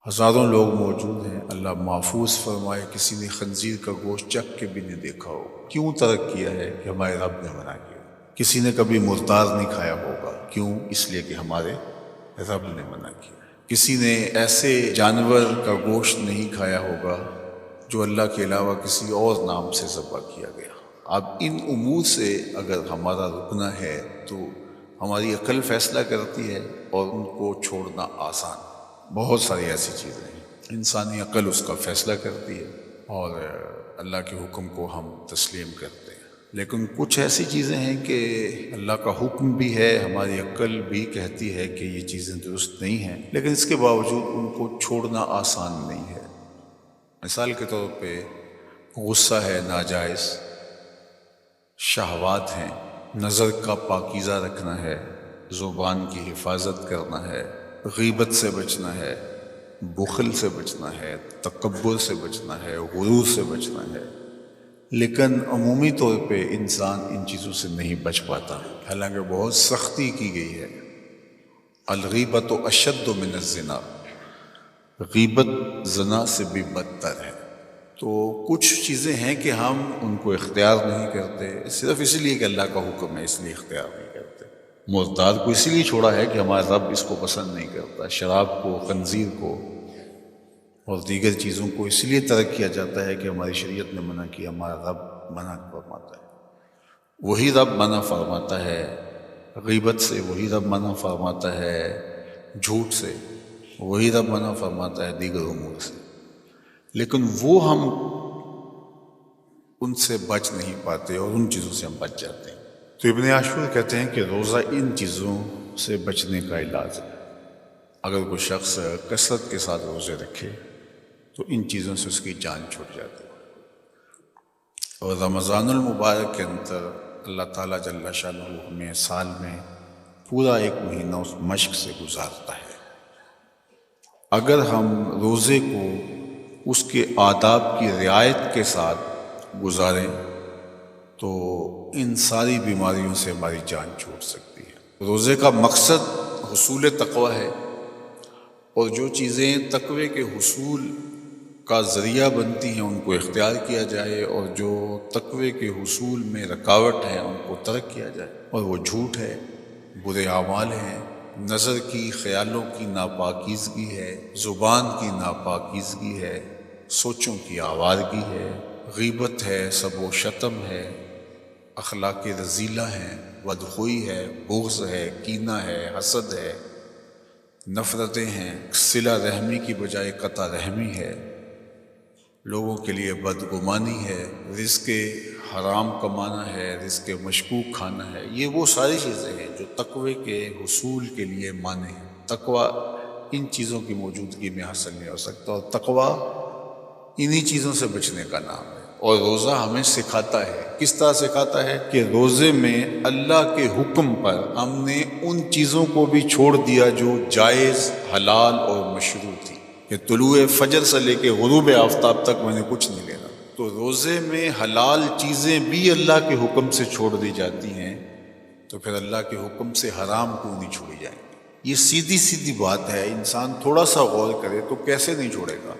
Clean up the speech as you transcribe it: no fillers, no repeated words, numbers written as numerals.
ہزاروں لوگ موجود ہیں، اللہ محفوظ فرمائے کسی نے خنزیر کا گوشت چکھ کے بھی نہیں دیکھا ہو۔ کیوں ترک کیا ہے کہ ہمارے رب نے منع کیا۔ کسی نے کبھی مردار نہیں کھایا ہوگا، کیوں؟ اس لیے کہ ہمارے رب نے منع کیا۔ کسی نے ایسے جانور کا گوشت نہیں کھایا ہوگا جو اللہ کے علاوہ کسی اور نام سے ذبح کیا گیا۔ اب ان امور سے اگر ہمارا رکنا ہے تو ہماری عقل فیصلہ کرتی ہے اور ان کو چھوڑنا آسان۔ بہت ساری ایسی چیزیں ہیں، انسانی عقل اس کا فیصلہ کرتی ہے اور اللہ کے حکم کو ہم تسلیم کرتے ہیں۔ لیکن کچھ ایسی چیزیں ہیں کہ اللہ کا حکم بھی ہے، ہماری عقل بھی کہتی ہے کہ یہ چیزیں درست نہیں ہیں، لیکن اس کے باوجود ان کو چھوڑنا آسان نہیں ہے۔ مثال کے طور پہ غصہ ہے ناجائز، شہوات ہیں، نظر کا پاکیزہ رکھنا ہے، زبان کی حفاظت کرنا ہے، غیبت سے بچنا ہے، بخل سے بچنا ہے، تکبر سے بچنا ہے، غرور سے بچنا ہے۔ لیکن عمومی طور پہ انسان ان چیزوں سے نہیں بچ پاتا، حالانکہ بہت سختی کی گئی ہے۔ الغیبت اشد من الزنا، غیبت زنا سے بھی بدتر ہے۔ تو کچھ چیزیں ہیں کہ ہم ان کو اختیار نہیں کرتے، صرف اس لیے کہ اللہ کا حکم ہے، اس لیے اختیار نہیں کرتے۔ مردار کو اسی لیے چھوڑا ہے کہ ہمارا رب اس کو پسند نہیں کرتا۔ شراب کو، خنزیر کو اور دیگر چیزوں کو اس لیے ترک کیا جاتا ہے کہ ہماری شریعت نے منع کیا، ہمارا رب منع فرماتا ہے۔ وہی رب منع فرماتا ہے غیبت سے، وہی رب منع فرماتا ہے جھوٹ سے، وہی رب منع فرماتا ہے دیگر امور سے، لیکن وہ ہم ان سے بچ نہیں پاتے اور ان چیزوں سے ہم بچ جاتے ہیں۔ تو ابن عاشور کہتے ہیں کہ روزہ ان چیزوں سے بچنے کا علاج ہے۔ اگر کوئی شخص کثرت کے ساتھ روزے رکھے تو ان چیزوں سے اس کی جان چھوٹ جاتی ہے۔ اور رمضان المبارک کے اندر اللہ تعالیٰ جل شانہ ہمیں سال میں پورا ایک مہینہ اس مشق سے گزارتا ہے۔ اگر ہم روزے کو اس کے آداب کی رعایت کے ساتھ گزاریں تو ان ساری بیماریوں سے ہماری جان چھوٹ سکتی ہے۔ روزے کا مقصد حصول تقوی ہے، اور جو چیزیں تقوی کے حصول کا ذریعہ بنتی ہیں ان کو اختیار کیا جائے، اور جو تقوی کے حصول میں رکاوٹ ہیں ان کو ترک کیا جائے۔ اور وہ جھوٹ ہے، برے اعمال ہیں، نظر کی، خیالوں کی ناپاکیزگی ہے، زبان کی ناپاکیزگی ہے، سوچوں کی آوارگی ہے، غیبت ہے، سب و شتم ہے، اخلاق رذیلہ ہیں، بدخوئی ہے، بغض ہے، کینہ ہے، حسد ہے، نفرتیں ہیں، صلہ رحمی کی بجائے قطع رحمی ہے، لوگوں کے لیے بدگمانی ہے، رزق حرام کمانا ہے، رزق مشکوک کھانا ہے۔ یہ وہ ساری چیزیں ہیں جو تقوی کے حصول کے لیے مانع ہیں۔ تقوی ان چیزوں کی موجودگی میں حاصل نہیں ہو سکتا، اور تقوی انہی چیزوں سے بچنے کا نام ہے۔ اور روزہ ہمیں سکھاتا ہے، کس طرح سکھاتا ہے کہ روزے میں اللہ کے حکم پر ہم نے ان چیزوں کو بھی چھوڑ دیا جو جائز، حلال اور مشروع تھی، کہ طلوع فجر سے لے کے غروب آفتاب تک میں نے کچھ نہیں لینا۔ تو روزے میں حلال چیزیں بھی اللہ کے حکم سے چھوڑ دی جاتی ہیں، تو پھر اللہ کے حکم سے حرام کیوں نہیں چھوڑی جائیں گی؟ یہ سیدھی سیدھی بات ہے، انسان تھوڑا سا غور کرے تو کیسے نہیں چھوڑے گا۔